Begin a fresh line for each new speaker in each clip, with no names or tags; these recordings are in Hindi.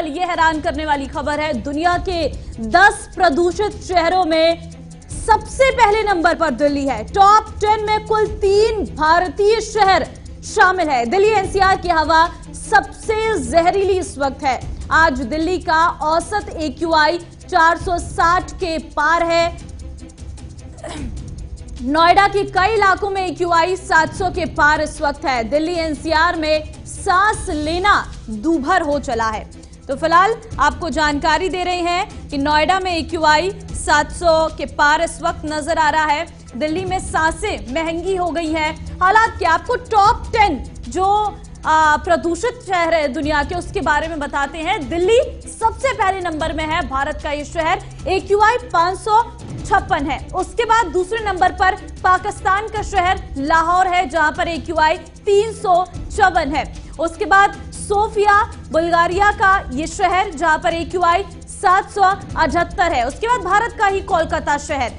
ये हैरान करने वाली खबर है। दुनिया के 10 प्रदूषित शहरों में सबसे पहले नंबर पर दिल्ली है। टॉप 10 में कुल 3 भारतीय शहर शामिल है। दिल्ली एनसीआर की हवा सबसे जहरीली इस वक्त है। आज दिल्ली का औसत AQI 460 के पार है। नोएडा के कई इलाकों में AQI 700 के पार इस वक्त है। दिल्ली एनसीआर में सांस लेना दूभर हो चला है। तो फिलहाल आपको जानकारी दे रहे हैं कि नोएडा में AQI 700 के पार इस वक्त नजर आ रहा है। दिल्ली में सांसें महंगी हो गई हैं। हालात क्या, आपको टॉप 10 जो प्रदूषित शहर है दुनिया के, उसके बारे में बताते हैं। दिल्ली सबसे पहले नंबर में है। भारत का ये शहर AQI 556 है। उसके बाद दूसरे नंबर पर पाकिस्तान का शहर लाहौर है, जहां पर AQI 354 है। उसके बाद सोफिया बुल्गारिया का ये शहर, जहां पर AQI 778 है। उसके बाद भारत का ही कोलकाता शहर,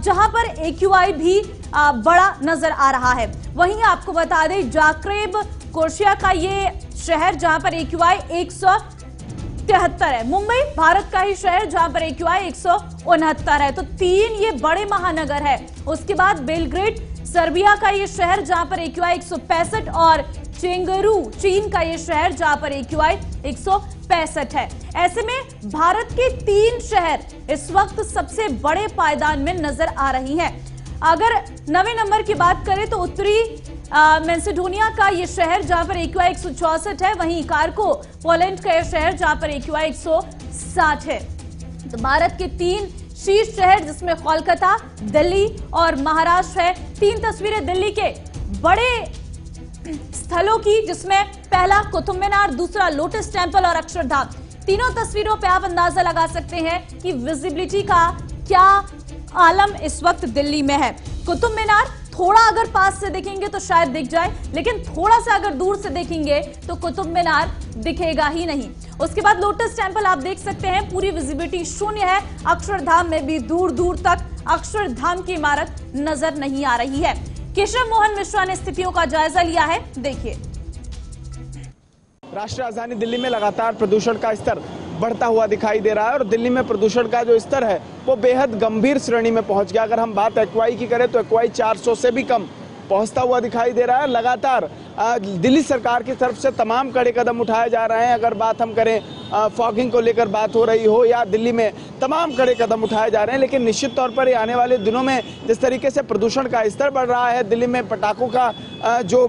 जहां पर AQI भी बड़ा नजर आ रहा है। वहीं आपको बता दें जाग्रेब क्रोएशिया का ये शहर, जहां पर AQI 173 है। मुंबई भारत का ही शहर, जहां पर AQI 169 है। तो 3 ये बड़े महानगर है। उसके बाद बेलग्रेड सर्बिया का ये शहर, जहां पर AQI 165 और चेंगरू चीन का ये शहर, जहां पर AQI 165 है। ऐसे में भारत के 3 शहर इस वक्त सबसे बड़े पायदान में नजर आ रही हैं। अगर 9वें नंबर की बात करें तो उत्तरी मैसेडोनिया का ये शहर, जहां पर AQI 164 है। वहीं कार्को पोलैंड का ये शहर, जहां पर AQI 160 है। तो भारत के 3 शीर्ष शहर, जिसमें कोलकाता, दिल्ली और महाराष्ट्र है। 3 तस्वीरें दिल्ली के बड़े स्थलों की, जिसमें पहला कुतुब मीनार, दूसरा लोटस टेंपल और अक्षरधाम। तीनों तस्वीरों पे आप अंदाजा लगा सकते हैं कि विजिबिलिटी का क्या आलम इस वक्त दिल्ली में है। कुतुब मीनार थोड़ा अगर पास से देखेंगे तो शायद दिख जाए, लेकिन थोड़ा सा अगर दूर से देखेंगे तो कुतुब मीनार दिखेगा ही नहीं। उसके बाद लोटस टेंपल आप देख सकते हैं, पूरी विजिबिलिटी शून्य है। अक्षरधाम में भी दूर दूर तक अक्षरधाम की इमारत नजर नहीं आ रही है। केशव मोहन मिश्रा ने स्थितियों का जायजा लिया है, देखिए।
राष्ट्रीय राजधानी दिल्ली में लगातार प्रदूषण का स्तर बढ़ता हुआ दिखाई दे रहा है और दिल्ली में प्रदूषण का जो स्तर है वो बेहद गंभीर श्रेणी में पहुंच गया। अगर हम बात AQI की करें तो AQI 400 से भी कम पहुंचता हुआ दिखाई दे रहा है। लगातार दिल्ली सरकार की तरफ से तमाम कड़े कदम उठाए जा रहे हैं। अगर बात हम करें फॉगिंग को लेकर बात हो रही हो, या दिल्ली में तमाम कड़े कदम उठाए जा रहे हैं, लेकिन निश्चित तौर पर ये आने वाले दिनों में जिस तरीके से प्रदूषण का स्तर बढ़ रहा है, दिल्ली में पटाखों का जो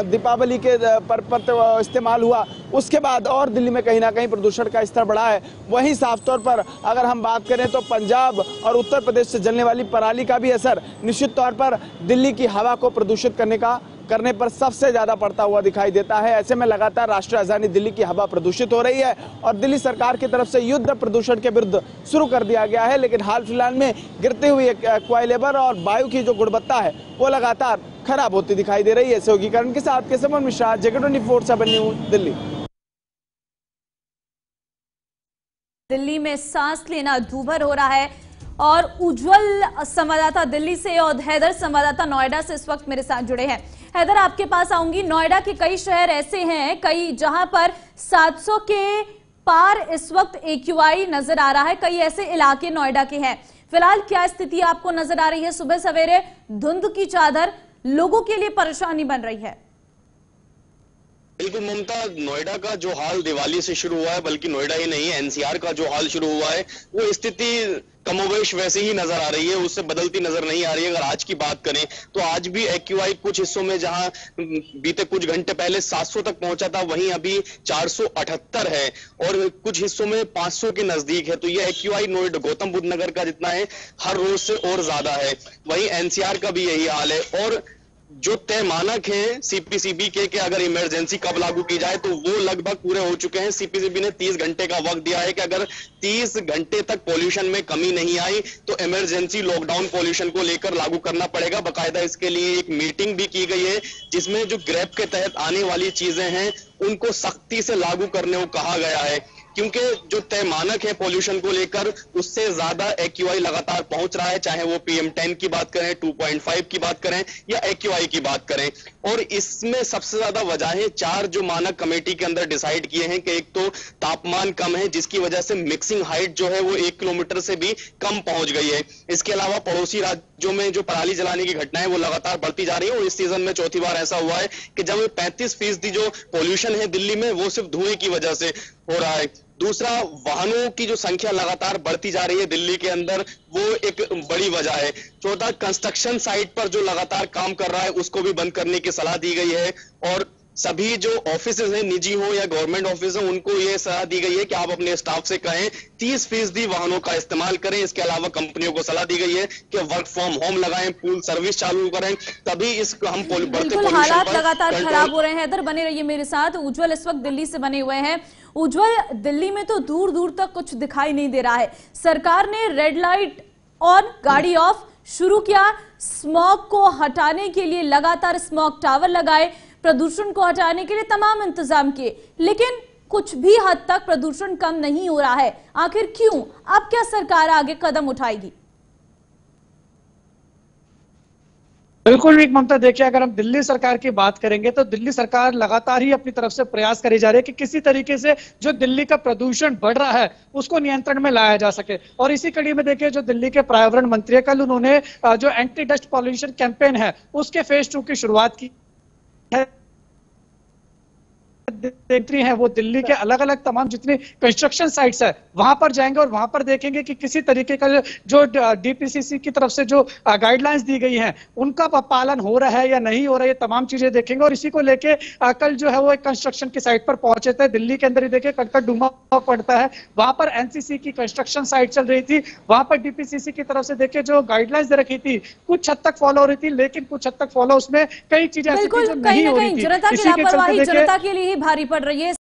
दीपावली के पर्व पर इस्तेमाल हुआ, उसके बाद और दिल्ली में कहीं ना कहीं प्रदूषण का स्तर बढ़ा है। वहीं साफ तौर पर अगर हम बात करें तो पंजाब और उत्तर प्रदेश से जलने वाली पराली का भी असर निश्चित तौर पर दिल्ली की हवा को प्रदूषित करने पर सबसे ज्यादा पड़ता हुआ दिखाई देता है। ऐसे में लगातार राष्ट्रीय राजधानी दिल्ली की हवा प्रदूषित हो रही है और दिल्ली सरकार की तरफ से युद्ध प्रदूषण के विरुद्ध शुरू कर दिया गया है। लेकिन हाल फिलहाल में गिरते हुए AQI लेवल और वायु की जो गुणवत्ता है वो लगातार खराब होती दिखाई दे रही है। सहयोगीकरण के साथ केशव मोहन मिश्रा, JK24/7 न्यूज, दिल्ली।
दिल्ली में सांस लेना दूभर हो रहा है और उज्जवल संवाददाता दिल्ली से और हैदर संवाददाता नोएडा से इस वक्त मेरे साथ जुड़े हैं। हैदर, आपके पास आऊंगी। नोएडा के कई शहर ऐसे हैं, कई जहां पर 700 के पार इस वक्त AQI नजर आ रहा है। कई ऐसे इलाके नोएडा के हैं। फिलहाल क्या स्थिति आपको नजर आ रही है? सुबह सवेरे धुंध की चादर लोगों के लिए परेशानी बन रही है।
बिल्कुल ममता, नोएडा का जो हाल दिवाली से शुरू हुआ है, बल्कि नोएडा ही नहीं NCR का जो हाल शुरू हुआ है, वो स्थिति कमोवेश वैसे ही नजर आ रही है, उससे बदलती नजर नहीं आ रही है। अगर आज की बात करें तो आज भी AQI कुछ हिस्सों में, जहां बीते कुछ घंटे पहले 700 तक पहुंचा था, वहीं अभी 478 है और कुछ हिस्सों में 500 के नजदीक है। तो यह AQI नोएडा गौतम बुद्ध नगर का जितना है, हर रोज से और ज्यादा है। वहीं NCR का भी यही हाल है। और जो तय मानक है CPCB के अगर इमरजेंसी कब लागू की जाए, तो वो लगभग पूरे हो चुके हैं। CPCB ने 30 घंटे का वक्त दिया है कि अगर 30 घंटे तक पॉल्यूशन में कमी नहीं आई तो इमरजेंसी लॉकडाउन पॉल्यूशन को लेकर लागू करना पड़ेगा। बाकायदा इसके लिए एक मीटिंग भी की गई है, जिसमें जो ग्रैप के तहत आने वाली चीजें हैं उनको सख्ती से लागू करने को कहा गया है, क्योंकि जो तय मानक है पोल्यूशन को लेकर उससे ज्यादा एक्यूआई लगातार पहुंच रहा है, चाहे वो PM10 की बात करें, 2.5 की बात करें या एक्यूआई की बात करें। और इसमें सबसे ज्यादा वजह 4 जो मानक कमेटी के अंदर डिसाइड किए हैं कि एक तो तापमान कम है जिसकी वजह से मिक्सिंग हाइट जो है वो 1 किलोमीटर से भी कम पहुंच गई है। इसके अलावा पड़ोसी राज्यों में जो पराली जलाने की घटनाएं वो लगातार बढ़ती जा रही है और इस सीजन में चौथी बार ऐसा हुआ है कि जब 35% जो पोल्यूशन है दिल्ली में वो सिर्फ धुएं की वजह से हो रहा है। दूसरा, वाहनों की जो संख्या लगातार बढ़ती जा रही है दिल्ली के अंदर, वो एक बड़ी वजह है। चौथा, कंस्ट्रक्शन साइट पर जो लगातार काम कर रहा है उसको भी बंद करने की सलाह दी गई है और सभी जो ऑफिस हैं, निजी हो या गवर्नमेंट ऑफिस हो, उनको यह सलाह दी गई है कि आप अपने स्टाफ से कहें 30% वाहनों का इस्तेमाल करें। इसके अलावा कंपनियों को सलाह दी गई है कि वर्क फ्रॉम होम लगाएं, पूल सर्विस चालू करें, तभी इस हम
बिल्कुल हालात लगातार खराब हो रहे हैं। इधर बने रहिए मेरे साथ। उज्जवल इस वक्त दिल्ली से बने हुए हैं। उज्जवल, दिल्ली में तो दूर दूर तक कुछ दिखाई नहीं दे रहा है। सरकार ने रेड लाइट ऑन गाड़ी ऑफ शुरू किया, स्मॉग को हटाने के लिए लगातार स्मॉग टावर लगाए, प्रदूषण को हटाने के लिए तमाम इंतजाम किए, लेकिन कुछ भी हद तक प्रदूषण कम नहीं हो रहा है। आखिर क्यों? अब क्या सरकार आगे कदम उठाएगी?
बिल्कुल ठीक ममता, देखिए अगर हम दिल्ली सरकार की बात करेंगे तो दिल्ली सरकार लगातार ही अपनी तरफ से प्रयास करी जा रही है कि किसी तरीके से जो दिल्ली का प्रदूषण बढ़ रहा है उसको नियंत्रण में लाया जा सके। और इसी कड़ी में देखिए जो दिल्ली के पर्यावरण मंत्री है, कल उन्होंने जो एंटी डस्ट पॉल्यूशन कैंपेन है उसके फेज 2 की शुरुआत की है। देख रही हैं वो दिल्ली के अलग अलग तमाम जितनी कंस्ट्रक्शन साइट्स है वहां पर जाएंगे और वहां पर देखेंगे कि किसी तरीके का जो DPCC की तरफ से जो गाइडलाइंस दी गई हैं उनका पालन हो रहा है या नहीं हो रहा है, ये तमाम चीजें देखेंगे। और इसी को लेके कल जो है वो एक कंस्ट्रक्शन की साइट पर पहुंचे थे। दिल्ली के अंदर ही देखिए कड़कड़डूमा पड़ता है, वहां पर NCC की कंस्ट्रक्शन साइट चल रही थी। वहां पर DPCC की तरफ से देखिए जो गाइडलाइंस दे रखी थी कुछ हद तक फॉलो हो रही थी, लेकिन कुछ हद तक फॉलो उसमें कई चीजें ऐसी थी जो नहीं हो रही थी।
जनता की लापरवाही जनता के लिए ही भारी पड़ रही है।